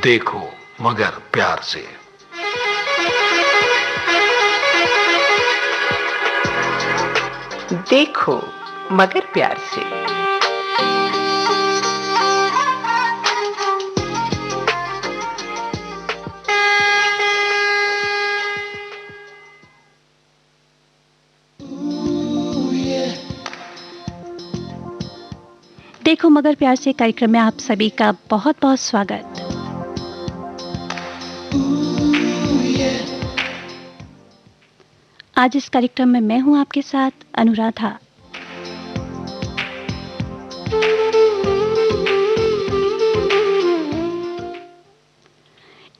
देखो मगर प्यार से। देखो मगर प्यार से। देखो मगर प्यार से कार्यक्रम में आप सभी का बहुत बहुत स्वागत। आज इस कार्यक्रम में मैं हूं आपके साथ अनुराधा।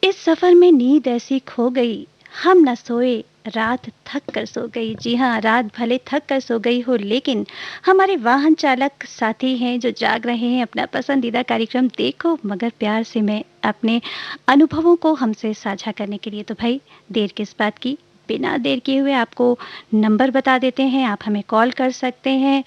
इस सफर में नींद ऐसी खो गई, हम न सोए, रात थक कर सो गई। जी हाँ, रात भले थक कर सो गई हो, लेकिन हमारे वाहन चालक साथी हैं जो जाग रहे हैं अपना पसंदीदा कार्यक्रम देखो मगर प्यार से में अपने अनुभवों को हमसे साझा करने के लिए। तो भाई देर किस बात की, बिना देर किए हुए आपको नंबर बता देते हैं। आप हमें कॉल कर सकते हैं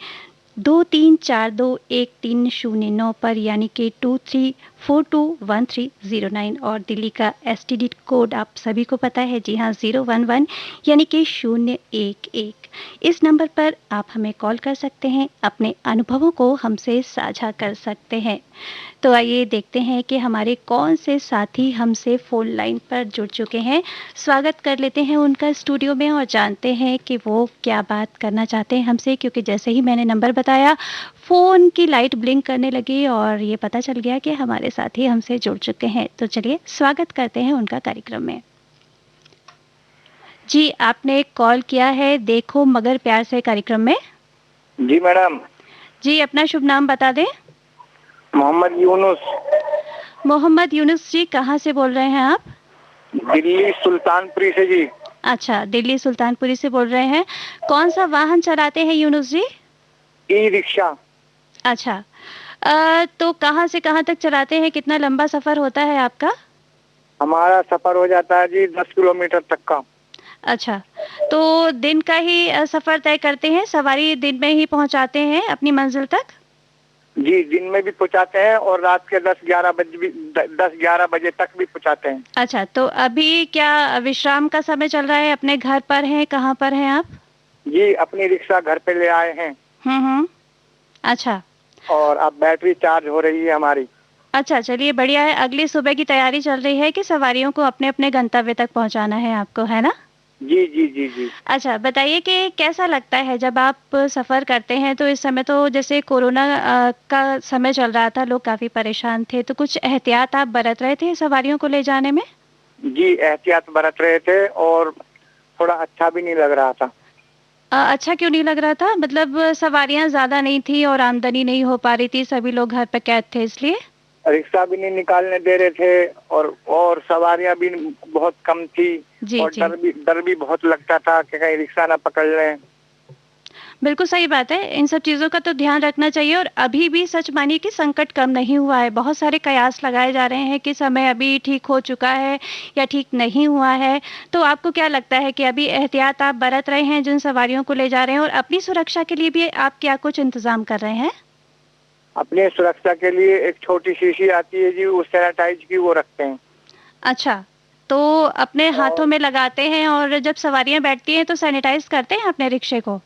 23421309 पर, यानी कि 23421309, और दिल्ली का एसटीडी कोड आप सभी को पता है, जी हाँ 011 यानी कि 011। इस नंबर पर आप हमें कॉल कर सकते हैं, अपने अनुभवों को हमसे साझा कर सकते हैं। तो आइए देखते हैं कि हमारे कौन से साथी हमसे फोन लाइन पर जुड़ चुके हैं। स्वागत कर लेते हैं उनका स्टूडियो में और जानते हैं कि वो क्या बात करना चाहते हैं हमसे, क्योंकि जैसे ही मैंने नंबर बताया फ़ोन की लाइट ब्लिंक करने लगी और ये पता चल गया कि हमारे साथी हमसे जुड़ चुके हैं। तो चलिए स्वागत करते हैं उनका कार्यक्रम में। जी, आपने कॉल किया है देखो मगर प्यार से कार्यक्रम में। जी मैडम। जी, अपना शुभ नाम बता दें। मोहम्मद यूनुस। मोहम्मद यूनुस जी, कहाँ से बोल रहे हैं आप? दिल्ली सुल्तानपुरी से जी। अच्छा, दिल्ली सुल्तानपुरी से बोल रहे हैं। कौन सा वाहन चलाते हैं यूनुस जी? E rickshaw. अच्छा, तो कहाँ से कहाँ तक चलाते हैं, कितना लंबा सफर होता है आपका? हमारा सफर हो जाता है जी 10 किलोमीटर तक का। अच्छा, तो दिन का ही सफर तय करते हैं, सवारी दिन में ही पहुंचाते हैं अपनी मंजिल तक? जी, दिन में भी पहुंचाते हैं और रात के 10-11 बजे तक भी पहुंचाते हैं। अच्छा, तो अभी क्या विश्राम का समय चल रहा है, अपने घर पर हैं, कहाँ पर हैं आप? जी, अपनी रिक्शा घर पे ले आए हैं। अच्छा। और अब बैटरी चार्ज हो रही है हमारी। अच्छा, चलिए बढ़िया है। अगली सुबह की तैयारी चल रही है कि सवारियों को अपने अपने गंतव्य तक पहुंचाना है आपको, है ना? जी जी जी जी। अच्छा, बताइए कि कैसा लगता है जब आप सफ़र करते हैं? तो इस समय तो जैसे कोरोना का समय चल रहा था, लोग काफ़ी परेशान थे, तो कुछ एहतियात आप बरत रहे थे सवारियों को ले जाने में? जी, एहतियात बरत रहे थे और थोड़ा अच्छा भी नहीं लग रहा था। अच्छा क्यों नहीं लग रहा था? मतलब सवारियाँ ज़्यादा नहीं थी और आमदनी नहीं हो पा रही थी, सभी लोग घर पे कैद थे इसलिए? रिक्शा भी नहीं निकालने दे रहे थे और सवारियां भी बहुत कम थी। जी, और जी। डर भी बहुत लगता था कि कहीं रिक्शा ना पकड़ लें। बिल्कुल सही बात है। इन सब चीज़ों का तो ध्यान रखना चाहिए और अभी भी सच मानिए कि संकट कम नहीं हुआ है। बहुत सारे कयास लगाए जा रहे हैं कि समय अभी ठीक हो चुका है या ठीक नहीं हुआ है। तो आपको क्या लगता है कि अभी एहतियात आप बरत रहे हैं जिन सवारियों को ले जा रहे हैं, और अपनी सुरक्षा के लिए भी आप क्या कुछ इंतज़ाम कर रहे हैं? अपनी सुरक्षा के लिए एक छोटी शीशी आती है जी, उस सैनिटाइज की, वो रखते हैं। अच्छा, तो अपने हाथों में लगाते हैं और जब सवारियाँ बैठती हैं तो सैनिटाइज़ करते हैं अपने रिक्शे को?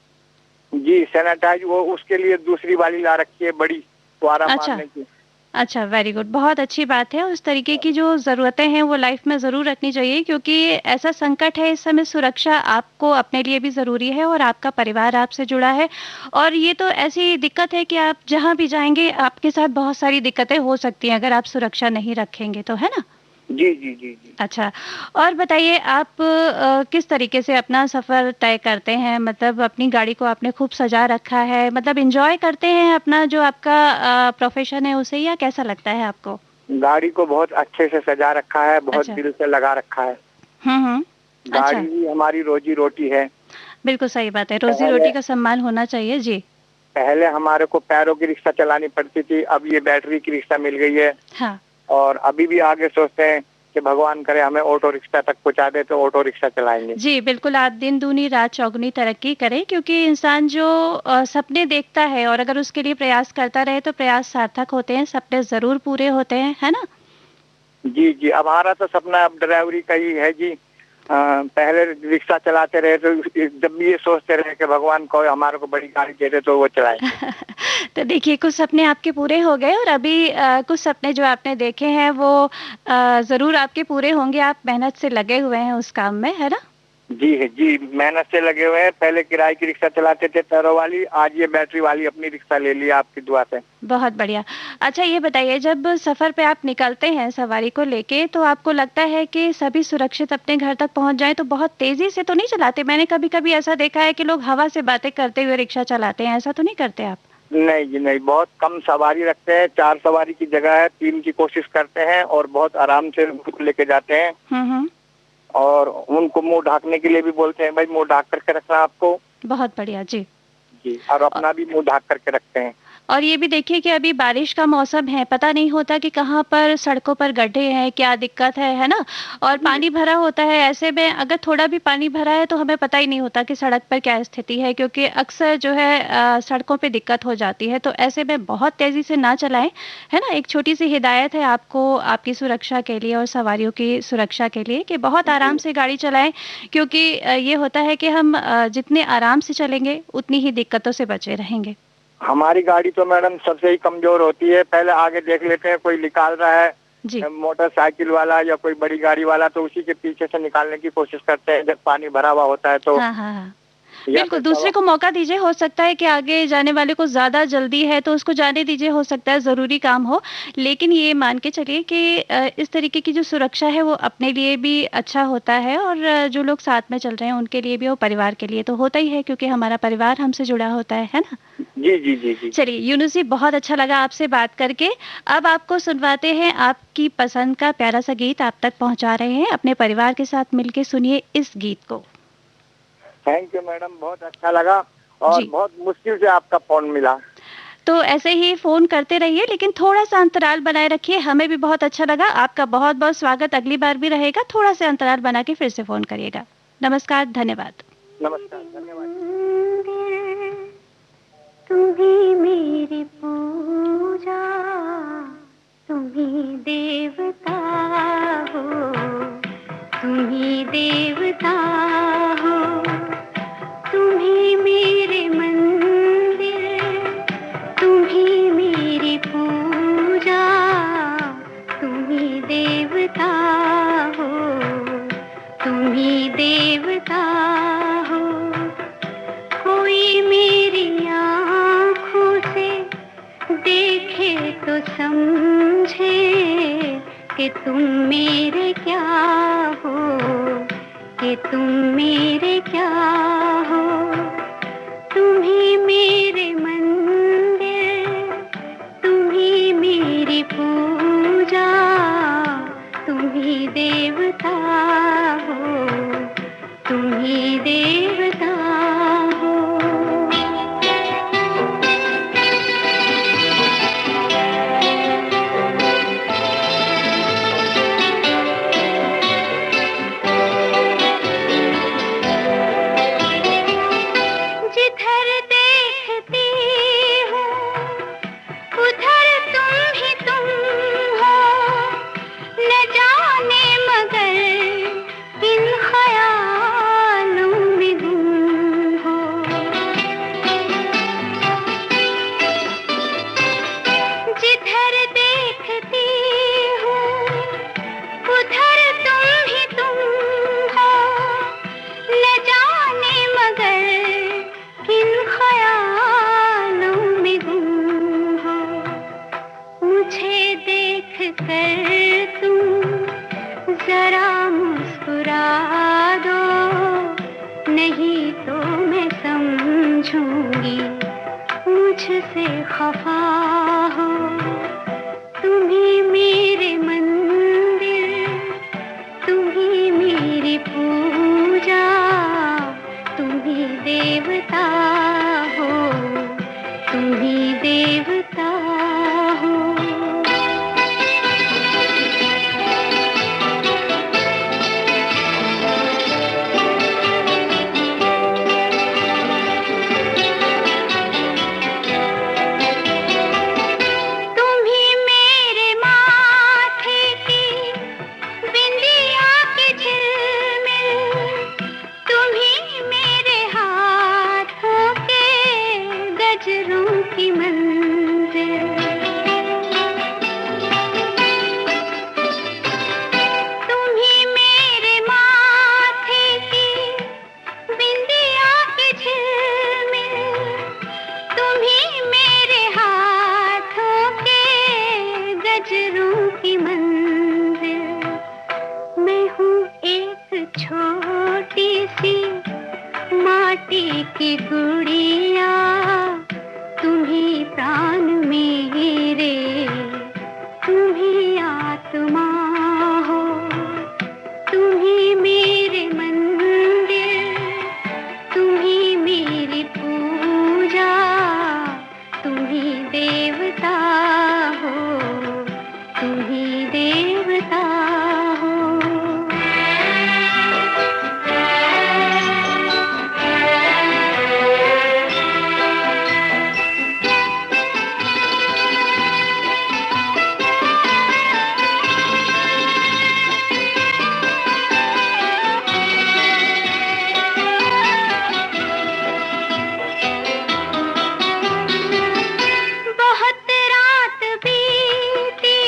जी, सैनिटाइज वो उसके लिए दूसरी वाली ला रखी है, बड़ी फुहारा अच्छा। मारने की। अच्छा, वेरी गुड, बहुत अच्छी बात है। उस तरीके की जो ज़रूरतें हैं वो लाइफ में ज़रूर रखनी चाहिए, क्योंकि ऐसा संकट है इस समय, सुरक्षा आपको अपने लिए भी ज़रूरी है और आपका परिवार आपसे जुड़ा है। और ये तो ऐसी दिक्कत है कि आप जहाँ भी जाएँगे आपके साथ बहुत सारी दिक्कतें हो सकती हैं अगर आप सुरक्षा नहीं रखेंगे तो, है ना? जी जी जी जी। अच्छा, और बताइए आप किस तरीके से अपना सफ़र तय करते हैं? मतलब अपनी गाड़ी को आपने खूब सजा रखा है, मतलब एन्जॉय करते हैं अपना जो आपका प्रोफ़ेशन है उसे, या कैसा लगता है आपको? गाड़ी को बहुत अच्छे से सजा रखा है, बहुत अच्छा। दिल से लगा रखा है। गाड़ी अच्छा, ही हमारी रोजी रोटी है। बिल्कुल सही बात है। पहले रोज़ी-रोटी का सम्मान होना चाहिए। जी। पहले हमारे को पैरों की रिक्शा चलानी पड़ती थी, अब ये बैटरी की रिक्शा मिल गई है। हाँ। और अभी भी आगे सोचते हैं कि भगवान करे हमें ऑटो रिक्शा तक पहुंचा दे तो ऑटो रिक्शा चलाएंगे। जी, बिल्कुल, आप दिन दूनी रात चौगुनी तरक्की करें, क्योंकि इंसान जो सपने देखता है और अगर उसके लिए प्रयास करता रहे तो प्रयास सार्थक होते हैं, सपने ज़रूर पूरे होते हैं, है ना? जी जी, अब हमारा तो सपना अब ड्राइवरी का ही है जी। पहले रिक्शा चलाते रहे तो जब भी ये सोचते रहे कि भगवान को हमारे को बड़ी गाड़ी दे दे तो वो चलाएंगे। तो देखिए कुछ सपने आपके पूरे हो गए और अभी कुछ सपने जो आपने देखे हैं वो ज़रूर आपके पूरे होंगे। आप मेहनत से लगे हुए हैं उस काम में, है ना? जी है जी, मेहनत से लगे हुए हैं। पहले किराए की रिक्शा चलाते थे टायरों वाली, आज ये बैटरी वाली अपनी रिक्शा ले ली आपकी दुआ से। बहुत बढ़िया। अच्छा ये बताइए, जब सफ़र पे आप निकलते हैं सवारी को लेके, तो आपको लगता है कि सभी सुरक्षित अपने घर तक पहुंच जाएं तो बहुत तेज़ी से तो नहीं चलाते? मैंने कभी-कभी ऐसा देखा है कि लोग हवा से बातें करते हुए रिक्शा चलाते हैं, ऐसा तो नहीं करते आप? नहीं जी नहीं, बहुत कम सवारी रखते हैं। 4 सवारी की जगह है 3 की कोशिश करते हैं और बहुत आराम से उनको लेके जाते हैं। हुँ। और उनको मुंह ढाकने के लिए भी बोलते हैं, भाई मुंह ढाक करके रखना आपको। बहुत बढ़िया, जी। जी, और अपना भी मुंह ढाक करके रखते हैं। और ये भी देखिए कि अभी बारिश का मौसम है, पता नहीं होता कि कहाँ पर सड़कों पर गड्ढे हैं, क्या दिक्कत है ना? और पानी भरा होता है, ऐसे में अगर थोड़ा भी पानी भरा है तो हमें पता ही नहीं होता कि सड़क पर क्या स्थिति है, क्योंकि अक्सर जो है सड़कों पे दिक्कत हो जाती है। तो ऐसे में बहुत तेज़ी से ना चलाएं, है ना? एक छोटी सी हिदायत है आपको, आपकी सुरक्षा के लिए और सवारियों की सुरक्षा के लिए, कि बहुत आराम से गाड़ी चलाएं, क्योंकि ये होता है कि हम जितने आराम से चलेंगे उतनी ही दिक्कतों से बचे रहेंगे। हमारी गाड़ी तो मैडम सबसे ही कमजोर होती है। पहले आगे देख लेते हैं कोई निकाल रहा जी। है मोटरसाइकिल वाला या कोई बड़ी गाड़ी वाला, तो उसी के पीछे से निकालने की कोशिश करते हैं जब पानी भरा हुआ होता है तो। हाँ। या बिल्कुल, दूसरे को मौका दीजिए, हो सकता है कि आगे जाने वाले को ज़्यादा जल्दी है तो उसको जाने दीजिए, हो सकता है ज़रूरी काम हो। लेकिन ये मान के चलिए कि इस तरीके की जो सुरक्षा है वो अपने लिए भी अच्छा होता है, और जो लोग साथ में चल रहे हैं उनके लिए भी और परिवार के लिए तो होता ही है, क्योंकि हमारा परिवार हमसे जुड़ा होता है ना? जी जी जी जी। चलिए यूनुस जी, बहुत अच्छा लगा आपसे बात करके। अब आपको सुनवाते हैं आपकी पसंद का प्यारा सा गीत, आप तक पहुँचा रहे हैं। अपने परिवार के साथ मिलके सुनिए इस गीत को। थैंक यू मैडम, बहुत अच्छा लगा और जी। बहुत मुश्किल से आपका फोन मिला। तो ऐसे ही फ़ोन करते रहिए, लेकिन थोड़ा-सा अंतराल बनाए रखिए, हमें भी बहुत अच्छा लगा। आपका बहुत-बहुत स्वागत अगली बार भी रहेगा, थोड़ा-सा अंतराल बना के फिर से फ़ोन करिएगा। नमस्कार, धन्यवाद। नमस्कार, धन्यवाद। तुम्ही मेरी पूजा, तुम्ही देवता हो, तुम्ही देवता हो, तुम्ही मेरे मंदिर, तुम्ही मेरी पूजा, तुम्ही देवता हो, तुम्ही देवता हो। कोई मेरी आँखों से देखे तो समझे कि तुम मेरे क्या हो, कि तुम मेरे क्या हो। तुम्ही मेरे मंदिर, तुम्ही मेरी पूजा, तुम्ही देवता हो, तुम्ही देवता हो। जिधर देखती हूँ उधर तुम ही तुम हो, न जाने मगर इन ख्यालों में गुम हो। जिधर देखती हूँ उधर तुम ही तुम हो, न जाने मगर किन ख्यालों में गुम हो। मुझे देख कर तुम जरा मुस्कुरा दो, नहीं तो मैं समझूंगी मुझसे खफा हो। तुम्ही मेरे मंदिर, तुम्ही मेरी पूजा, तुम्ही देवता हो, तुम्ही देवता हो। मिट्टी की गुड़िया, तुम्ही प्राण मेरे, तुम्ही आत्मा हो, तुम्ही मेरे मंदिर, तुम्ही मेरी पूजा, तुम्ही देवता हो, तुम्ही देवता हो। बहुत रात बीती,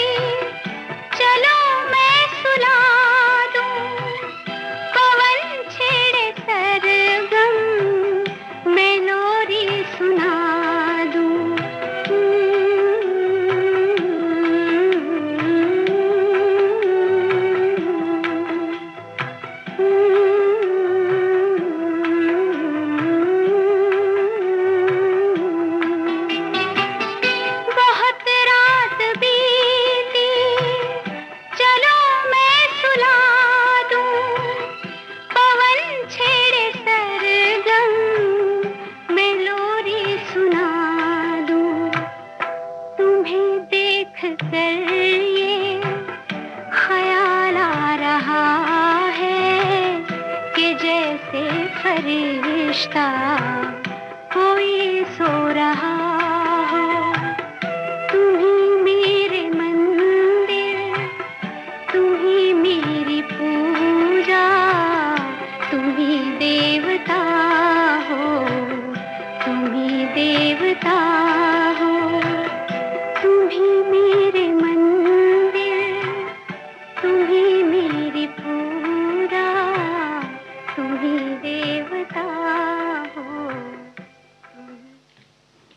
चलो मैं सुला दूं, पवन छेड़े सरगम, मैं लोरी सुना दूं। बहुत रात बीती, चलो मैं सुला दूं, पवन छेड़े सरगम, मैं लोरी सुना दूं। तुम्हें देख कर ये ख्याल आ रहा है कि जैसे फरिश्ता कोई सो रहा हो। तुम्ही मेरे मंदिर, तुम्ही मेरी पूजा, तुम्ही देवता हो, तुम्ही देवता हो। तुम्ही मेरे मंदिर, तुम्ही मेरी पूजा, तुम्ही देवता हो।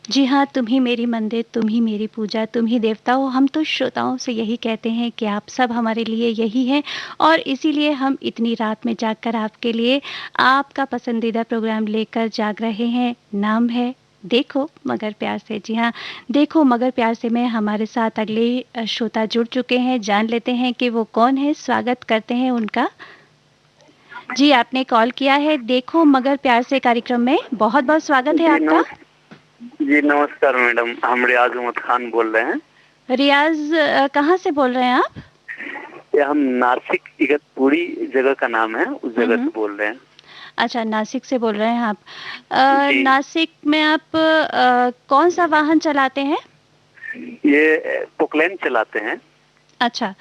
जी हाँ, तुम ही मेरी मंदिर, तुम ही मेरी पूजा, तुम ही देवता हो। हम तो श्रोताओं से यही कहते हैं कि आप सब हमारे लिए यही हैं, और इसीलिए हम इतनी रात में जागकर आपके लिए आपका पसंदीदा प्रोग्राम लेकर जाग रहे हैं। नाम है देखो मगर प्यार से। जी हाँ, देखो मगर प्यार से में हमारे साथ अगले श्रोता जुड़ चुके हैं। जान लेते हैं कि वो कौन है, स्वागत करते हैं उनका। जी, आपने कॉल किया है देखो मगर प्यार से कार्यक्रम में, बहुत बहुत स्वागत है आपका। जी नमस्कार मैडम, हम रियाज अहमद खान बोल रहे हैं। रियाज, कहाँ से बोल रहे हैं आप? ये हम नासिक इगतपुरी जगह का नाम है, उस जगह से बोल रहे हैं। अच्छा, नासिक से बोल रहे हैं आप। जी। नासिक में आप कौन सा वाहन चलाते हैं? ये पोकलैन चलाते हैं। अच्छा,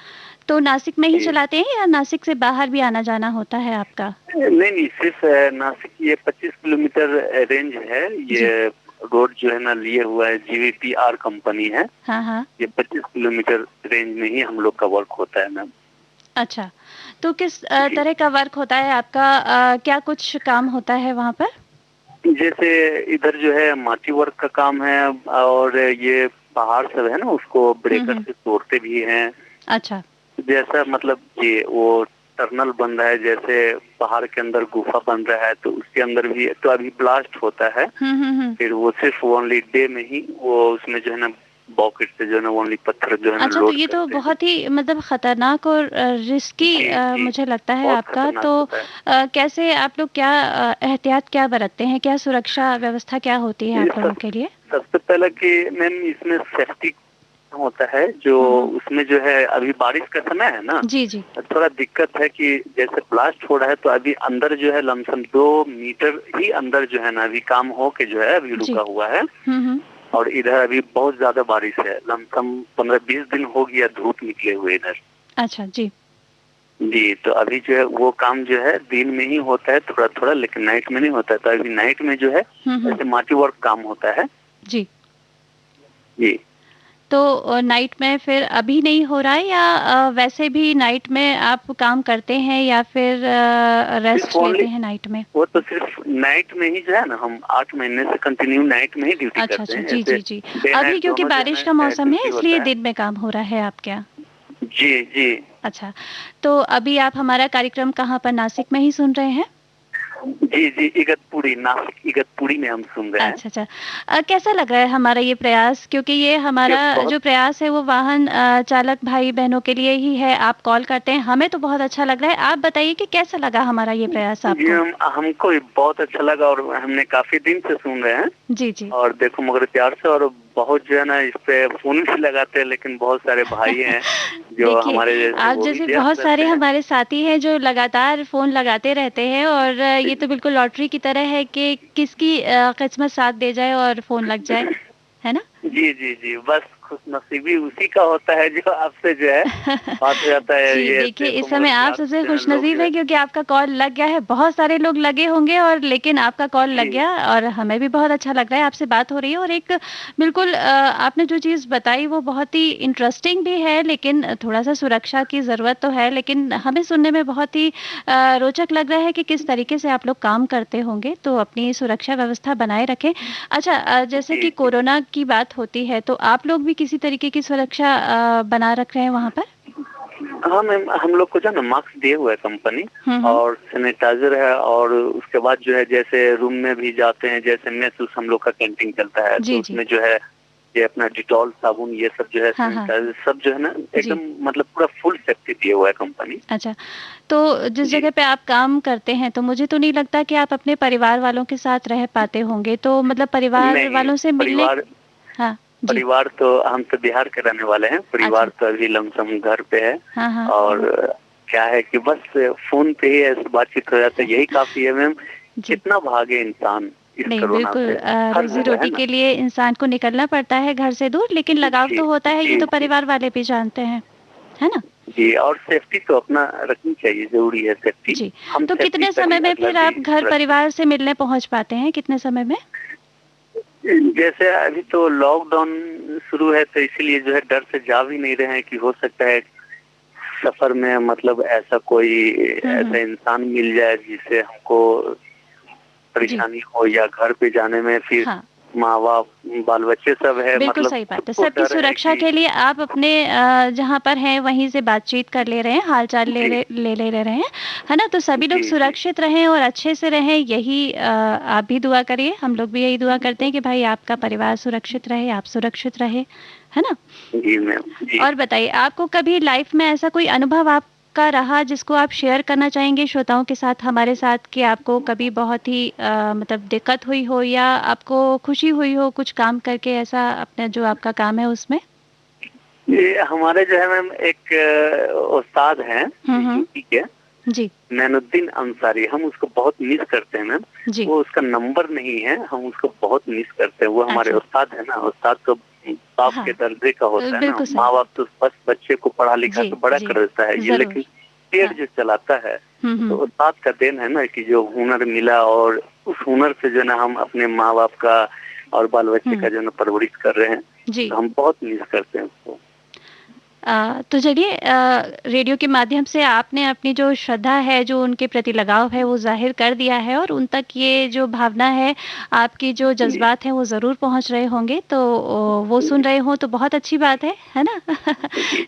तो नासिक में ही जी। चलाते हैं या नासिक से बाहर भी आना जाना होता है आपका? नहीं, सिर्फ नासिक, ये 25 किलोमीटर रेंज है। ये रोड जो है ना लिए हुआ है, GVPR कंपनी है। हाँ हाँ। ये 25 किलोमीटर रेंज में ही हम लोग का वर्क होता है मैम। अच्छा, तो किस तरह का वर्क होता है आपका? क्या कुछ काम होता है वहाँ पर? जैसे इधर जो है माटी वर्क का काम है, और ये पहाड़ सब है ना, उसको ब्रेकर से तोड़ते भी हैं। अच्छा। जैसा मतलब ये वो टनल बन रहा है, जैसे पहाड़ के अंदर गुफा बन रहा है, तो उसके अंदर भी तो अभी ब्लास्ट होता है। फिर वो सिर्फ ओनली डे में ही वो उसमें जो है ना बॉकेट से जो है ना ओनली पत्थर जो है ना अच्छा, तो ये तो बहुत ही मतलब खतरनाक और रिस्की मुझे लगता है आपका। तो कैसे आप लोग क्या एहतियात क्या बरतते हैं, क्या सुरक्षा व्यवस्था क्या होती है आप लोगों के लिए? सबसे पहले कि मैम इसमें सेफ्टी होता है, जो उसमें जो है अभी बारिश का समय है ना। जी जी। थोड़ा दिक्कत है कि जैसे ब्लास्ट हो रहा है, तो अभी अंदर जो है लमसम 2 मीटर ही अंदर जो है ना अभी काम हो के जो है अभी रुका हुआ है। और इधर अभी बहुत ज्यादा बारिश है, लमसम 15-20 दिन हो गया धूप निकले हुए इधर। अच्छा जी। जी, तो अभी जो है वो काम जो है दिन में ही होता है थोड़ा थोड़ा, लेकिन नाइट में नहीं होता है। तो अभी नाइट में जो है ऐसे माटी वर्क काम होता है। जी जी। तो नाइट में फिर अभी नहीं हो रहा है, या वैसे भी नाइट में आप काम करते हैं, या फिर रेस्ट लेते हैं नाइट में? वो तो सिर्फ नाइट में ही जो है ना, हम 8 महीने से कंटिन्यू नाइट में ही ड्यूटी करते हैं। अच्छा, जी जी जी। अभी क्योंकि बारिश का मौसम है, इसलिए दिन में काम हो रहा है आप क्या? जी जी। अच्छा, तो अभी आप हमारा कार्यक्रम कहाँ पर, नासिक में ही सुन रहे हैं? जी जी, इगतपुरी, नासिक इगतपुरी में हम सुन रहे हैं। अच्छा अच्छा। कैसा लग रहा है हमारा ये प्रयास, क्योंकि ये हमारा जो प्रयास है वो वाहन चालक भाई बहनों के लिए ही है। आप कॉल करते हैं, हमें तो बहुत अच्छा लग रहा है। आप बताइए कि कैसा लगा हमारा ये प्रयास आपको? हमको बहुत अच्छा लगा और हमने काफी दिन से सुन रहे हैं। जी जी। और देखो मगर प्यार से, और बहुत जो है ना इस पे फोन भी लगाते हैं, लेकिन बहुत सारे भाई हैं जो हमारे जैसे, आप जैसे बहुत सारे हमारे साथी हैं जो लगातार फोन लगाते रहते हैं, और ये तो बिल्कुल लॉटरी की तरह है कि किसकी किस्मत साथ दे जाए और फोन लग जाए, है ना? जी जी जी, बस खुशनसीबी उसी का होता है जो आपसे जो है बात हो जाता है। जी, ये देखिए इस समय आप सबसे खुशनसीब है क्योंकि आपका कॉल लग गया है। बहुत सारे लोग लगे होंगे और लेकिन आपका कॉल लग गया, और हमें भी बहुत अच्छा लग रहा है, आपसे बात हो रही है। और एक बिल्कुल आपने जो चीज़ बताई वो बहुत ही इंटरेस्टिंग भी है, लेकिन थोड़ा सा सुरक्षा की ज़रूरत तो है, लेकिन हमें सुनने में बहुत ही रोचक लग रहा है कि किस तरीके से आप लोग काम करते होंगे। तो अपनी सुरक्षा व्यवस्था बनाए रखें। अच्छा, जैसे कि कोरोना की बात होती है तो आप लोग भी किसी तरीके की सुरक्षा बना रख रहे हैं वहाँ पर? हाँ मैम, हम लोग को जो ना मास्क दिए हुआ है कंपनी, और सैनिटाइजर है, और उसके बाद जो है जैसे रूम में भी जाते हैं, जैसे मेस उस हम लोग का कैंटीन चलता है, तो उसमें जो है ये अपना डिटॉल साबुन ये सब जो है सैनिटाइजर सब जो है ना एकदम मतलब पूरा फुल सेफ्टी दिए हुआ है कंपनी। अच्छा, तो जिस जगह पे आप काम करते हैं तो मुझे तो नहीं लगता कि आप अपने परिवार वालों के साथ रह पाते होंगे, तो मतलब परिवार वालों से मिलने। हाँ, परिवार तो हम तो बिहार के रहने वाले हैं, परिवार तो अभी लमसम घर पे है। हाँ, और क्या है कि बस फोन पे ही ऐसे बातचीत हो जाता है, यही काफी है मैम। कितना भागे इंसान इस कोरोना से। रोजी रोटी के लिए इंसान को निकलना पड़ता है घर से दूर, लेकिन लगाव तो होता है, ये तो परिवार वाले भी जानते हैं, है ना? जी, और सेफ्टी तो अपना रखनी चाहिए, जरूरी है सेफ्टी। जी, तो कितने समय में फिर आप घर परिवार से मिलने पहुंच पाते हैं, कितने समय में? जैसे अभी तो लॉकडाउन शुरू है तो इसीलिए जो है डर से जा भी नहीं रहे हैं कि हो सकता है सफर में मतलब ऐसा कोई ऐसा इंसान मिल जाए जिससे हमको परेशानी हो, या घर पे जाने में फिर माँ बाप बाल बच्चे सब है। बिल्कुल मतलब सही बात है। सबकी सुरक्षा के लिए आप अपने जहाँ पर हैं वहीं से बातचीत कर ले रहे हैं, हालचाल ले रहे हैं, है ना? तो सभी लोग सुरक्षित रहें और अच्छे से रहें, यही आप भी दुआ करिए। हम लोग भी यही दुआ करते हैं कि भाई आपका परिवार सुरक्षित रहे, आप सुरक्षित रहे, है ना? जी मैम। और बताइए, आपको कभी लाइफ में ऐसा कोई अनुभव आपका रहा जिसको आप शेयर करना चाहेंगे श्रोताओं के साथ, हमारे साथ, कि आपको कभी बहुत ही मतलब दिक्कत हुई हो या आपको खुशी हुई हो कुछ काम करके, ऐसा अपना जो आपका काम है उसमें? ये हमारे जो है मैम एक उस्ताद हैं यूपी के, जी, नैनुद्दीन अंसारी, हम उसको बहुत मिस करते हैं मैम। वो उसका नंबर नहीं है, हम उसको बहुत मिस करते हैं। वो हमारे उस्ताद है ना, उस्ताद तो बाप के दर्जे का होता है ना। माँ बाप तो बस बच्चे को पढ़ा लिखा तो बड़ा कर देता है, ये लेकिन पेड़ जो चलाता है तो उस्ताद का देन है ना कि जो हुनर मिला, और उस हुनर से जो ना हम अपने माँ बाप का और बाल बच्चे का जो ना परवरिश कर रहे हैं, तो हम बहुत मिस करते हैं उसको। तो चलिए, रेडियो के माध्यम से आपने अपनी जो श्रद्धा है, जो उनके प्रति लगाव है, वो जाहिर कर दिया है, और उन तक ये जो भावना है, आपकी जो जज्बात हैं वो ज़रूर पहुंच रहे होंगे। तो वो सुन रहे हो तो बहुत अच्छी बात है ना?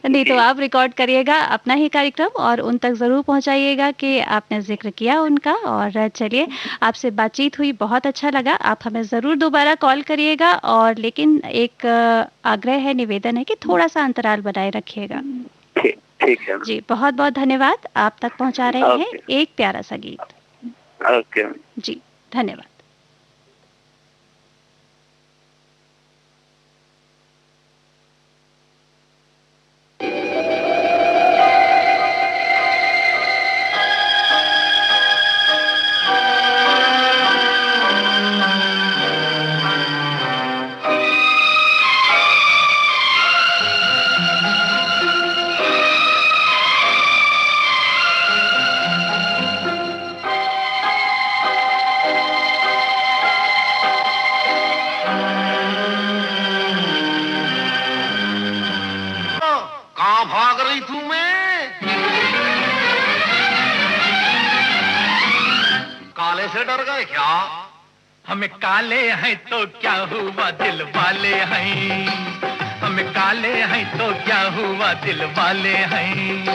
नहीं तो आप रिकॉर्ड करिएगा अपना ही कार्यक्रम और उन तक ज़रूर पहुंचाइएगा कि आपने जिक्र किया उनका। और चलिए, आपसे बातचीत हुई, बहुत अच्छा लगा। आप हमें ज़रूर दोबारा कॉल करिएगा, और लेकिन एक आग्रह है, निवेदन है कि थोड़ा सा अंतराल बनाए रखिएगा। ठीक है जी, बहुत बहुत धन्यवाद। आप तक पहुंचा रहे हैं एक प्यारा सा गीत। ओके जी, धन्यवाद। भाग रही थू मैं? काले से डर गए क्या? हम काले हैं तो क्या हुआ, दिल वाले हैं। हम काले हैं तो क्या हुआ, दिल वाले हैं।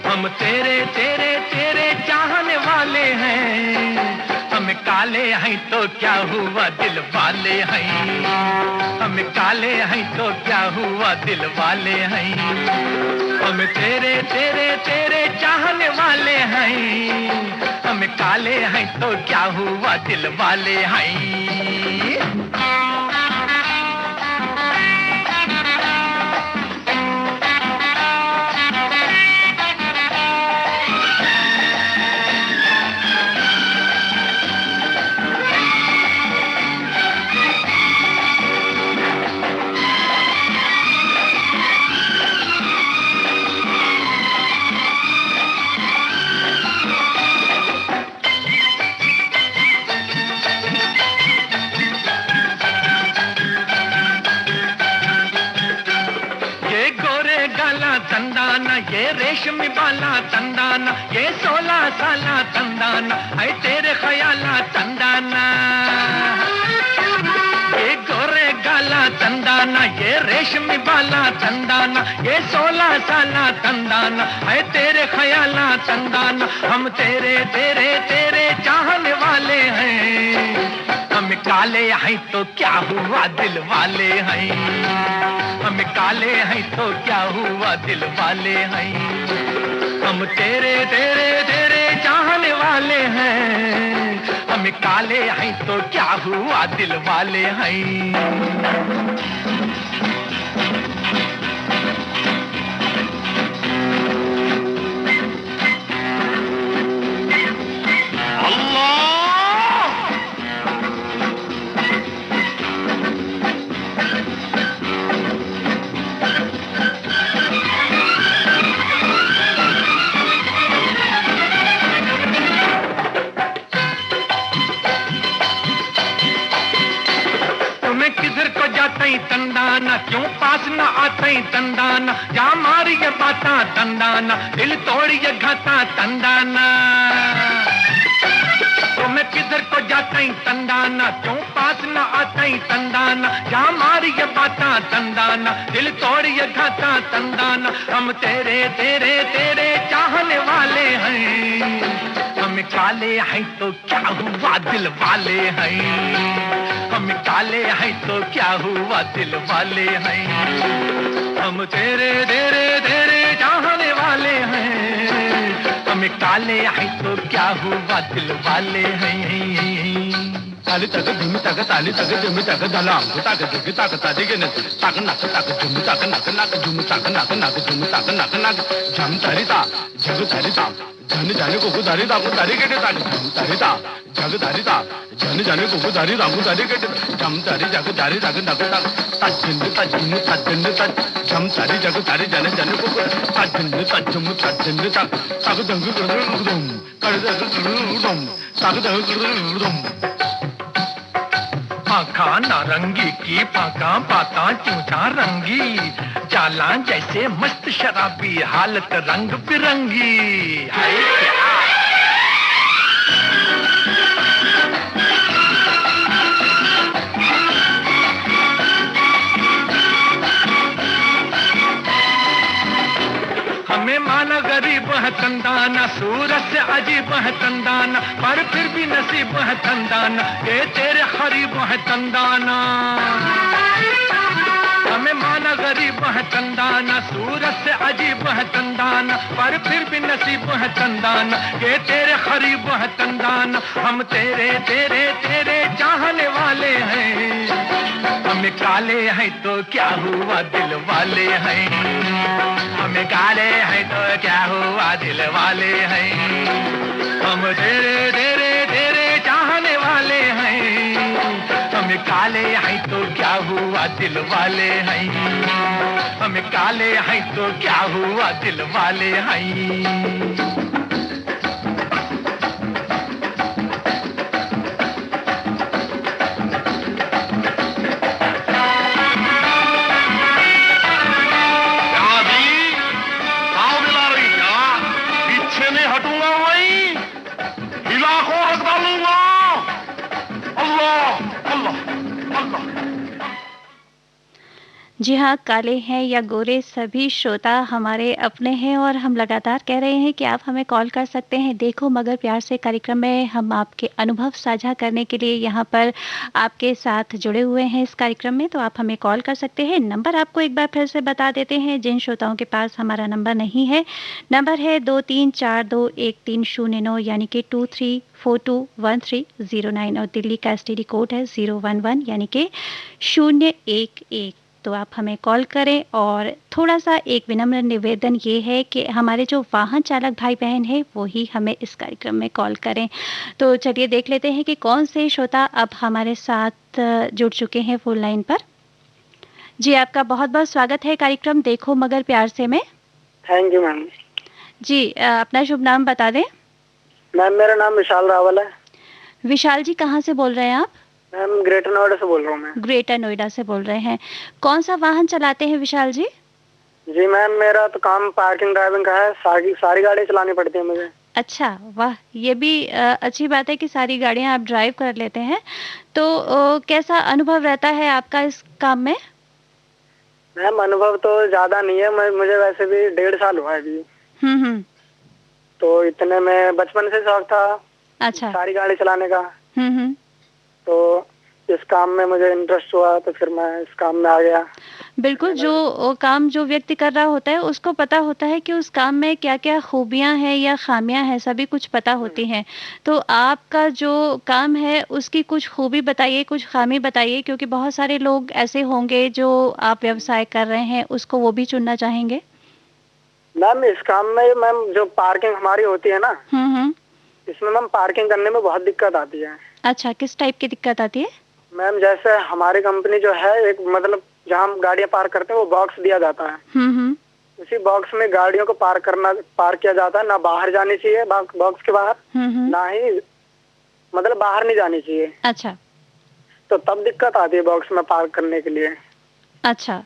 हम तेरे तेरे तेरे चाहने वाले हैं। काले हैं तो क्या हुआ दिल वाले हैं, हम काले हैं तो क्या हुआ दिल वाले हैं, हम तेरे तेरे तेरे चाहने वाले हैं, हम काले हैं तो क्या हुआ दिल वाले हैं। तंदाना ये रेशमी बाला तंदाना, ये 16 साला तंदाना है तेरे ख्याला तंदाना, ये गोरे गाला तंदाना ये रेशमी बाला तंदाना, ये 16 साला तंदाना है तेरे ख्याला तंदाना, हम तेरे तेरे तेरे चाहने वाले हैं, हम काले हैं तो क्या हुआ दिल वाले हैं, हम काले हैं तो क्या हुआ दिल वाले हैं, हम तेरे तेरे तेरे चाहने वाले हैं, हम काले हैं तो क्या हुआ दिल वाले हैं। तंदाना क्यों पास न आते तंदाना, जा मारी ये बाता तंदाना, दिल तोड़ी ये घाता तंदाना, तो मैं किधर को जाता ही तंदाना, क्यों पास न आता ही तंदाना, जा मारी ये बाता तंदाना, दिल तोड़ी ये घाता तंदाना, हम तेरे तेरे तेरे चाहने वाले हैं, हम काले हैं तो क्या हुआ दिल वाले हैं, हम काले हैं तो क्या हुआ दिल वाले हैं, हम तेरे तेरे तेरे चाहने वाले हैं, हम काले हैं तो क्या हुआ दिल वाले हैं। ताली तक धुम तक ताली तक धुम तक दलाम तक जग तक तादी के तक नक तक झुम तक नक नक झुम तक नक नक झुम तक नक नक झम तारिता जग तारिता जन जाने को दारी दागु दारी के ताली झम तारिता जग तारिता जन जाने को दारी दागु दारी के झम तारी जग दारी जग नक तक तजिन तजिन तजिन तज झम तारी जग तारी जन जाने को तजिन तजम तजिन तक तक दंग गुदुम कर दंग गुदुम तक दंग गुदुम आँखा नारंगी की पाका पाता चूचा रंगी, चाला जैसे मस्त शराबी हालत रंग बिरंगी है क्या। हमें माना गरीब है तंदाना, सूरत से अजीब है तंदाना, पर फिर भी नसीब है तंदाना, ये तेरे खरीब है तंदाना। हमें माना गरीब है तंदाना, सूरत से अजीब है तंदाना, पर फिर भी नसीब है तंदाना, ये तेरे खरीब है तंदाना, हम तेरे तेरे तेरे चाहने वाले हैं, हम काले हैं तो क्या हुआ दिल वाले हैं, हम काले हैं तो क्या हुआ दिल वाले हैं, हम तेरे तेरे तेरे चाहने वाले हैं, हम काले हैं तो क्या हुआ दिल वाले हैं, हम काले हैं तो क्या हुआ दिल वाले हैं। जी हाँ, काले हैं या गोरे सभी श्रोता हमारे अपने हैं और हम लगातार कह रहे हैं कि आप हमें कॉल कर सकते हैं। देखो मगर प्यार से कार्यक्रम में हम आपके अनुभव साझा करने के लिए यहाँ पर आपके साथ जुड़े हुए हैं इस कार्यक्रम में, तो आप हमें कॉल कर सकते हैं। नंबर आपको एक बार फिर से बता देते हैं जिन श्रोताओं के पास हमारा नंबर नहीं है। नंबर है 23421309 यानी कि 23421309 और दिल्ली का STD कोड है 011 यानी कि 011। तो आप हमें कॉल करें और थोड़ा सा एक विनम्र निवेदन ये है कि हमारे जो वाहन चालक भाई बहन हैं वो ही हमें इस कार्यक्रम में कॉल करें। तो चलिए देख लेते हैं कि कौन से श्रोता अब हमारे साथ जुड़ चुके हैं फोन लाइन पर। जी आपका बहुत बहुत स्वागत है कार्यक्रम देखो मगर प्यार से में। Thank you ma'am. जी अपना शुभ नाम बता दें। मैम मेरा नाम विशाल रावल है। विशाल जी कहाँ से बोल रहे हैं आप? मैम ग्रेटर नोएडा से बोल रहा हूँ मैं। ग्रेटर नोएडा से बोल रहे हैं। कौन सा वाहन चलाते हैं विशाल जी? जी मैम मेरा तो काम पार्किंग ड्राइविंग का है, सारी गाड़ी चलानी पड़ती है मुझे। अच्छा वाह, ये भी अच्छी बात है कि सारी गाड़ियां आप ड्राइव कर लेते हैं। तो कैसा अनुभव रहता है आपका इस काम में? मैम अनुभव तो ज्यादा नहीं है, मुझे वैसे भी 1.5 साल हुआ है अभी। तो इतने में बचपन से शौक था। अच्छा। सारी गाड़ी चलाने का। तो इस काम में मुझे इंटरेस्ट हुआ तो फिर मैं इस काम में आ गया। बिल्कुल, जो काम जो व्यक्ति कर रहा होता है उसको पता होता है कि उस काम में क्या क्या खूबियां हैं या खामियां हैं, सभी कुछ पता होती हैं। तो आपका जो काम है उसकी कुछ खूबी बताइए, कुछ खामी बताइए, क्योंकि बहुत सारे लोग ऐसे होंगे जो आप व्यवसाय कर रहे हैं उसको वो भी चुनना चाहेंगे। मैम इस काम में मैम जो पार्किंग हमारी होती है ना, इसमें मैम पार्किंग करने में बहुत दिक्कत आती है। अच्छा, किस टाइप की दिक्कत आती है? मैम जैसे हमारी कंपनी जो है एक मतलब जहाँ हम गाड़ियाँ पार्क करते हैं वो बॉक्स दिया जाता है। उसी बॉक्स में गाड़ियों को पार्क किया जाता है। ना बाहर जानी चाहिए बॉक्स के बाहर, ना ही मतलब बाहर नहीं जानी चाहिए। अच्छा। तो तब दिक्कत आती है बॉक्स में पार्क करने के लिए। अच्छा,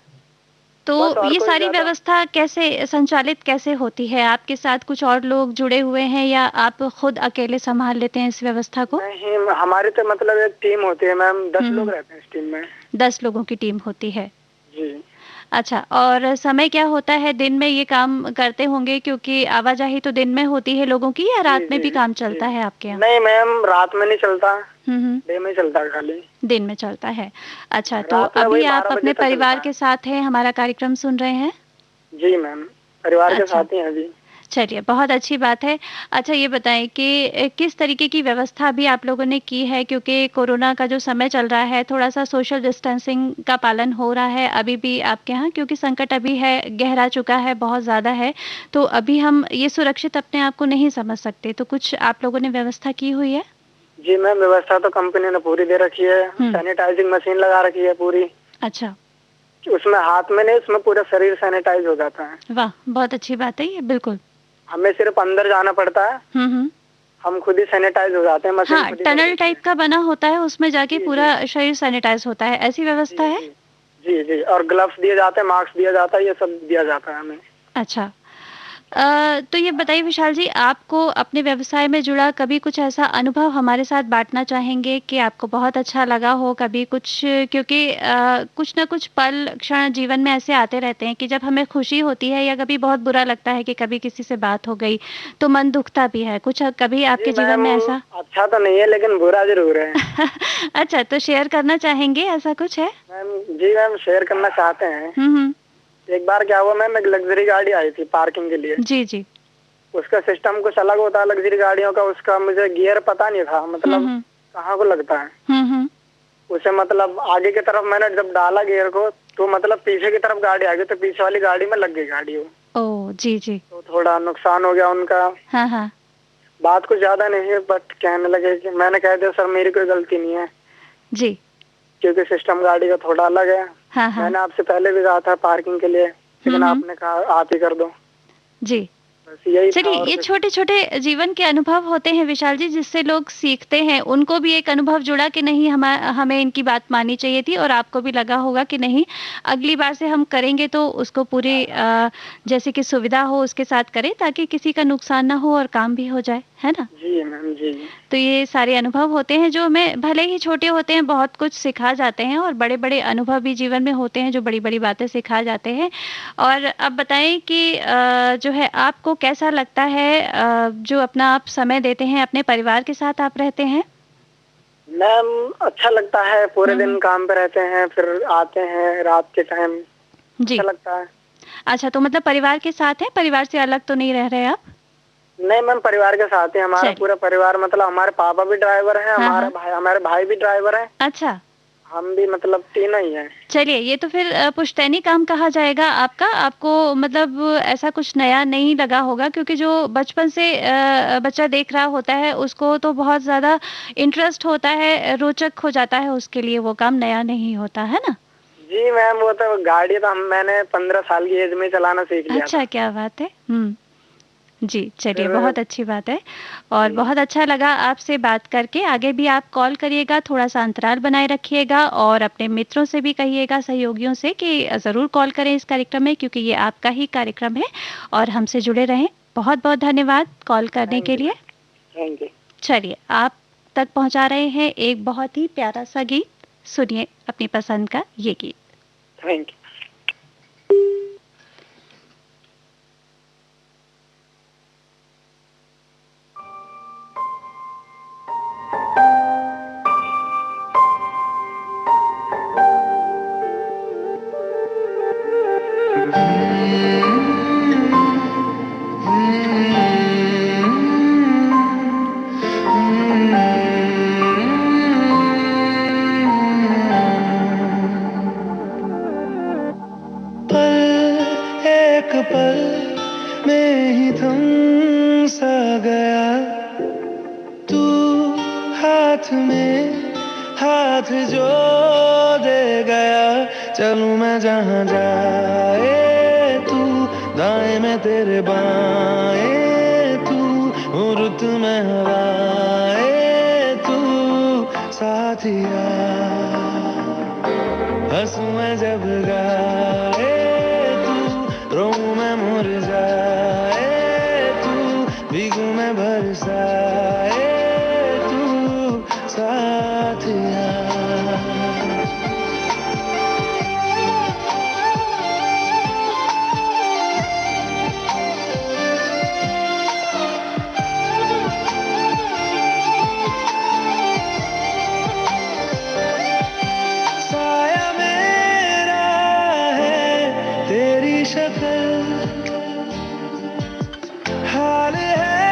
तो ये सारी व्यवस्था कैसे संचालित कैसे होती है? आपके साथ कुछ और लोग जुड़े हुए हैं या आप खुद अकेले संभाल लेते हैं इस व्यवस्था को? नहीं, हमारी तो मतलब एक टीम होती है मैम, 10 लोग रहते हैं इस टीम में। 10 लोगों की टीम होती है। जी। अच्छा, और समय क्या होता है? दिन में ये काम करते होंगे क्योंकि आवाजाही तो दिन में होती है लोगों की, या रात में भी काम चलता है आपके यहाँ? नहीं मैम, रात में नहीं चलता, दिन में चलता है, खाली दिन में चलता है। अच्छा, तो अभी आप अपने परिवार के साथ हैं, हमारा कार्यक्रम सुन रहे हैं? जी मैम, परिवार के साथ ही हैं अभी। चलिए, बहुत अच्छी बात है। अच्छा ये बताएं कि किस तरीके की व्यवस्था भी आप लोगों ने की है, क्योंकि कोरोना का जो समय चल रहा है थोड़ा सा सोशल डिस्टेंसिंग का पालन हो रहा है अभी भी आपके यहाँ, क्योंकि संकट अभी है, गहरा चुका है, बहुत ज़्यादा है, तो अभी हम ये सुरक्षित अपने आप को नहीं समझ सकते, तो कुछ आप लोगों ने व्यवस्था की हुई है? जी मैम, व्यवस्था तो कंपनी ने पूरी दे रखी है। सैनिटाइजिंग मशीन लगा रखी है पूरी। अच्छा। उसमें हाथ में नहीं, उसमें पूरा शरीर सैनिटाइज हो जाता है। वाह, बहुत अच्छी बात है ये। बिल्कुल, हमें सिर्फ अंदर जाना पड़ता है। हम खुद ही सैनिटाइज हो जाते हैं। मशीन हाँ, टनल टाइप का बना होता है, उसमें जाके पूरा शरीर सैनिटाइज होता है, ऐसी व्यवस्था है? जी जी, और ग्लव्स दिए जाते हैं, मास्क दिया जाता है, ये सब दिया जाता है हमें। अच्छा, तो ये बताइए विशाल जी, आपको अपने व्यवसाय में जुड़ा कभी कुछ ऐसा अनुभव हमारे साथ बांटना चाहेंगे कि आपको बहुत अच्छा लगा हो कभी कुछ? क्योंकि कुछ ना कुछ पल क्षण जीवन में ऐसे आते रहते हैं कि जब हमें खुशी होती है या कभी बहुत बुरा लगता है कि कभी किसी से बात हो गई तो मन दुखता भी है। कुछ कभी आपके जीवन में ऐसा? अच्छा तो नहीं है लेकिन बुरा जरूर है। अच्छा, तो शेयर करना चाहेंगे, ऐसा कुछ है? मैम जी मैम, शेयर करना चाहते हैं। एक बार क्या हुआ मैम, एक लग्जरी गाड़ी आई थी पार्किंग के लिए। जी जी। उसका सिस्टम कुछ अलग होता है लग्जरी गाड़ियों का, उसका मुझे गियर पता नहीं था, मतलब कहाँ को लगता है। उसे मतलब आगे की तरफ मैंने जब डाला गियर को तो मतलब पीछे की तरफ गाड़ी आ गई, तो पीछे वाली गाड़ी में लग गई गाड़ी वो। ओह जी जी। तो थोड़ा नुकसान हो गया उनका। हाँ। बात कुछ ज्यादा नहीं है, बट कहने लगे कि मैंने कह दिया सर मेरी कोई गलती नहीं है जी, क्योंकि सिस्टम गाड़ी का थोड़ा अलग है। मैंने आपसे पहले भी कहा था पार्किंग के लिए, लेकिन आपने कहा आप ही कर दो। जी। यही था। चलिए, और ये कुछ- छोटे छोटे जीवन के अनुभव होते हैं विशाल जी, जिससे लोग सीखते हैं। उनको भी एक अनुभव जुड़ा कि नहीं, हमें इनकी बात माननी चाहिए थी, और आपको भी लगा होगा कि नहीं, अगली बार से हम करेंगे तो उसको पूरी जैसे कि सुविधा हो उसके साथ करें, ताकि किसी का नुकसान ना हो और काम भी हो जाए, है ना। जी मैम जी। तो ये सारे अनुभव होते हैं जो हमें, भले ही छोटे होते हैं, बहुत कुछ सिखा जाते हैं, और बड़े बड़े अनुभव भी जीवन में होते हैं जो बड़ी बड़ी बातें सिखा जाते हैं। और अब बताएं कि जो है आपको कैसा लगता है, जो अपना आप समय देते हैं, अपने परिवार के साथ आप रहते हैं? मैम अच्छा लगता है, पूरे दिन काम पे रहते हैं, फिर आते हैं रात के टाइम, जी, अच्छा लगता है। अच्छा, तो मतलब परिवार के साथ है, परिवार से अलग तो नहीं रह रहे आप? नहीं मैम, परिवार के साथ ही, हमारा चलिए। पूरा परिवार, मतलब हमारे पापा भी ड्राइवर हैं, हाँ, हमारे भाई भी ड्राइवर हैं, अच्छा, हम भी मतलब तीनों ही हैं। चलिए, ये तो फिर पुश्तैनी काम कहा जाएगा आपका। आपको मतलब ऐसा कुछ नया नहीं लगा होगा, क्योंकि जो बचपन से बच्चा देख रहा होता है उसको तो बहुत ज़्यादा इंटरेस्ट होता है, रोचक हो जाता है उसके लिए, वो काम नया नहीं होता है ना। जी मैम, वो तो गाड़ी तो मैंने 15 साल की एज में चलाना सीख लिया अच्छा, था। क्या बात है। जी, चलिए, फिर बहुत अच्छी बात है, और बहुत अच्छा लगा आपसे बात करके। आगे भी आप कॉल करिएगा, थोड़ा सा अंतराल बनाए रखिएगा, और अपने मित्रों से भी कहिएगा, सहयोगियों से, कि ज़रूर कॉल करें इस कार्यक्रम में, क्योंकि ये आपका ही कार्यक्रम है, और हमसे जुड़े रहें। बहुत बहुत धन्यवाद कॉल करने के लिए। Thank you. चलिए, आप तक पहुंचा रहे हैं एक बहुत ही प्यारा सा गीत, सुनिए अपनी पसंद का ये गीत। Thank you. एक पल में ही थम सा गया, तू हाथ में हाथ जो दे गया। चलूं मैं जहां जाए तू, दाएं में तेरे बाएं तू, रुत में हवाएं तू, साथिया हंसूं मैं जब गाए तू, रोऊं मैं मुरझाए तू, भीगूं मैं बरसाए तू, साथिया। साया मेरा है तेरी शक्ल, हाल है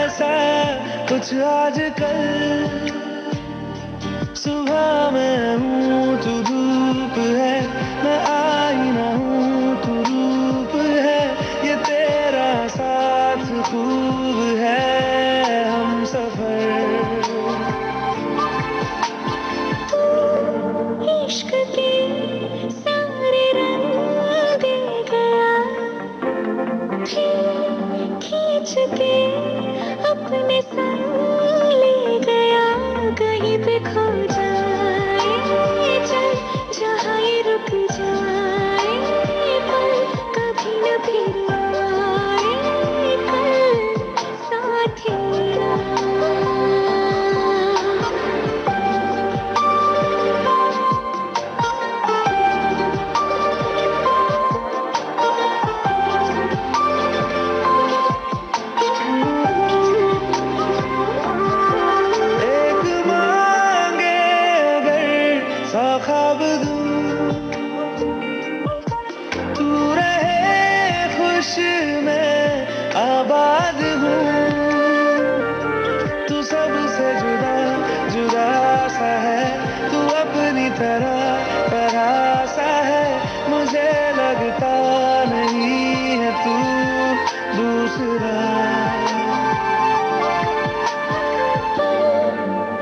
ऐसा कुछ आजकल। सुबह में हूँ तू धूप है, मैं आईना हूँ तू रूप है, ये तेरा साथ खूब है हम सफर। इश्क के सारे रंग दे गया, खींच के अपने संग ले गया। कहीं पे खो जाए चल, जहाँ ये रुक जाए पल, कभी न फिर आए कल, साथिया। एक मांगे अगर सौ ख्वाब दूं, तू रहे खुश मैं आबाद हूँ। तू सबसे जुदा जुदा सा है, तू अपनी तरह सा है, मुझे लगता नहीं है तू दूसरा।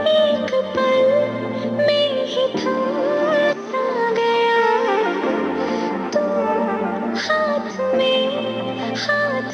एक पल में ही थम सा गया, तू हाथ में हाथ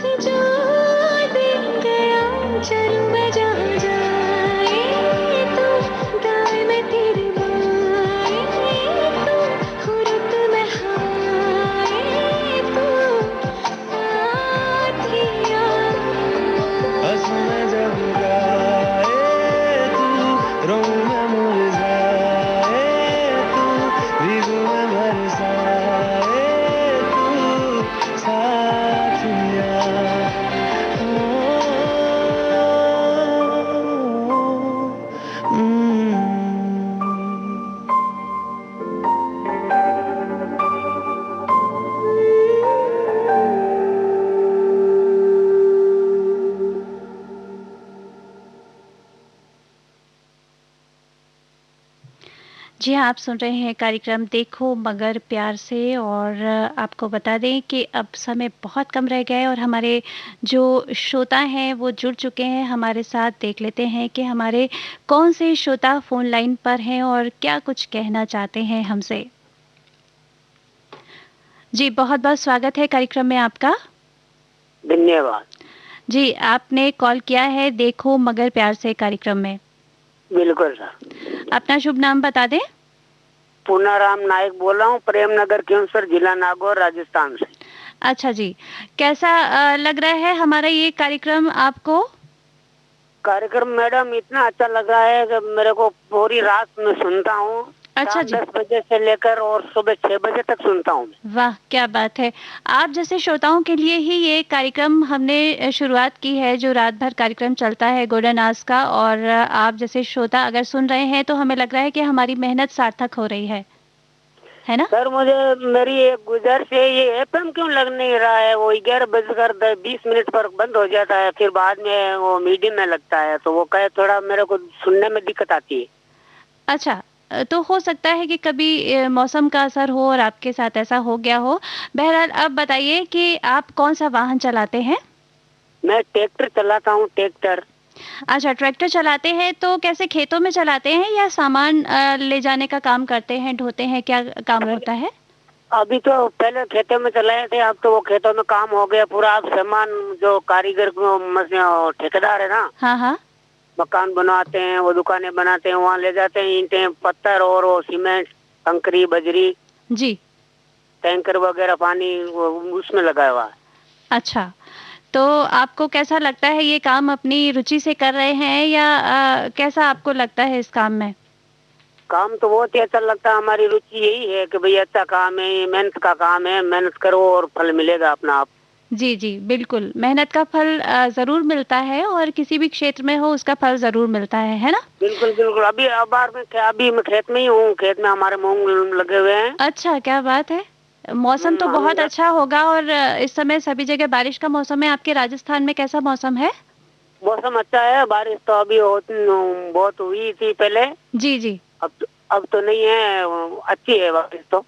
जी हाँ, आप सुन रहे हैं कार्यक्रम देखो मगर प्यार से। और आपको बता दें कि अब समय बहुत कम रह गया है और हमारे जो श्रोता हैं वो जुड़ चुके हैं हमारे साथ। देख लेते हैं कि हमारे कौन से श्रोता फ़ोन लाइन पर हैं और क्या कुछ कहना चाहते हैं हमसे। जी, बहुत-बहुत स्वागत है कार्यक्रम में आपका। धन्यवाद। जी, आपने कॉल किया है देखो मगर प्यार से कार्यक्रम में। बिल्कुल सर। अपना शुभ नाम बता दें। पूनाराम नायक बोल रहा हूँ, प्रेमनगर केवंसर, जिला नागौर, राजस्थान से। अच्छा जी, कैसा लग रहा है हमारा ये कार्यक्रम आपको? कार्यक्रम मैडम इतना अच्छा लग रहा है कि मेरे को पूरी रात में सुनता हूँ। अच्छा जी। 10 बजे से लेकर और सुबह 6 बजे तक सुनता हूँ। वाह, क्या बात है। आप जैसे श्रोताओं के लिए ही ये कार्यक्रम हमने शुरुआत की है, जो रात भर कार्यक्रम चलता है गोल्डन आवर्स का। और आप जैसे श्रोता अगर सुन रहे हैं तो हमें लग रहा है कि हमारी मेहनत सार्थक हो रही है ना? सर मुझे मेरी एक गुजारिश है, ये एफएम क्यों लग नहीं रहा है? वो 11:20 पर बंद हो जाता है, फिर बाद में वो मीडियम में लगता है, तो वो कहे थोड़ा मेरे को सुनने में दिक्कत आती है। अच्छा, तो हो सकता है कि कभी मौसम का असर हो और आपके साथ ऐसा हो गया हो। बहरहाल अब बताइए कि आप कौन सा वाहन चलाते हैं? मैं ट्रैक्टर चलाता हूँ, ट्रैक्टर। अच्छा, ट्रैक्टर चलाते हैं तो कैसे खेतों में चलाते हैं या सामान ले जाने का काम करते हैं, ढोते हैं, क्या काम रहता है? अभी तो पहले खेतों में चलाए थे, अब तो वो खेतों में काम हो गया पूरा। अब सामान जो कारीगर ठेकेदार है ना, हाँ हाँ, मकान बनवाते हैं, वो दुकानें बनाते हैं, वहाँ ले जाते हैं ईंटें, पत्थर और वो सीमेंट, कंकरी, बजरी जी, टैंकर वगैरह पानी उसमें लगा हुआ है। अच्छा, तो आपको कैसा लगता है ये काम अपनी रुचि से कर रहे हैं या कैसा आपको लगता है इस काम में? काम तो बहुत ही अच्छा लगता है। हमारी रुचि यही है कि भाई अच्छा काम है, मेहनत का काम है, मेहनत करो और फल मिलेगा अपना आप। जी जी, बिल्कुल, मेहनत का फल ज़रूर मिलता है और किसी भी क्षेत्र में हो उसका फल ज़रूर मिलता है ना? बिल्कुल बिल्कुल। अभी मैं खेत में ही हूँ, खेत में हमारे मूंग लगे हुए हैं। अच्छा, क्या बात है। मौसम तो बहुत अच्छा होगा और इस समय सभी जगह बारिश का मौसम है। आपके राजस्थान में कैसा मौसम है? मौसम अच्छा है, बारिश तो अभी बहुत हुई थी पहले। जी जी। अब तो नहीं है, अच्छी है बारिश तो।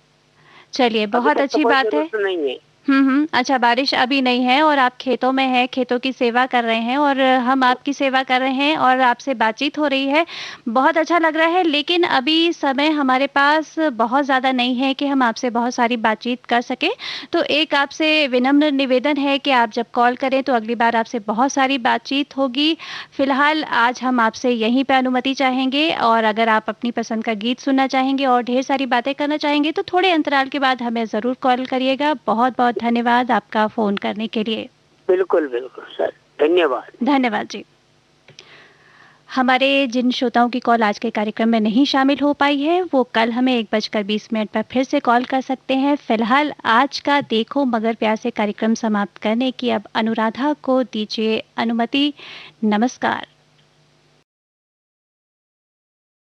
चलिए, बहुत अच्छी बात है। नहीं है। अच्छा, बारिश अभी नहीं है और आप खेतों में हैं, खेतों की सेवा कर रहे हैं और हम आपकी सेवा कर रहे हैं और आपसे बातचीत हो रही है, बहुत अच्छा लग रहा है। लेकिन अभी समय हमारे पास बहुत ज़्यादा नहीं है कि हम आपसे बहुत सारी बातचीत कर सकें। तो एक आपसे विनम्र निवेदन है कि आप जब कॉल करें तो अगली बार आपसे बहुत सारी बातचीत होगी। फ़िलहाल आज हम आपसे यहीं पे अनुमति चाहेंगे और अगर आप अपनी पसंद का गीत सुनना चाहेंगे और ढेर सारी बातें करना चाहेंगे तो थोड़े अंतराल के बाद हमें ज़रूर कॉल करिएगा। बहुत-बहुत धन्यवाद आपका फ़ोन करने के लिए। बिल्कुल बिल्कुल सर, धन्यवाद। धन्यवाद जी। हमारे जिन श्रोताओं की कॉल आज के कार्यक्रम में नहीं शामिल हो पाई है वो कल हमें 1:20 पर फिर से कॉल कर सकते हैं। फिलहाल आज का देखो मगर प्यार से कार्यक्रम समाप्त करने की अब अनुराधा को दीजिए अनुमति। नमस्कार।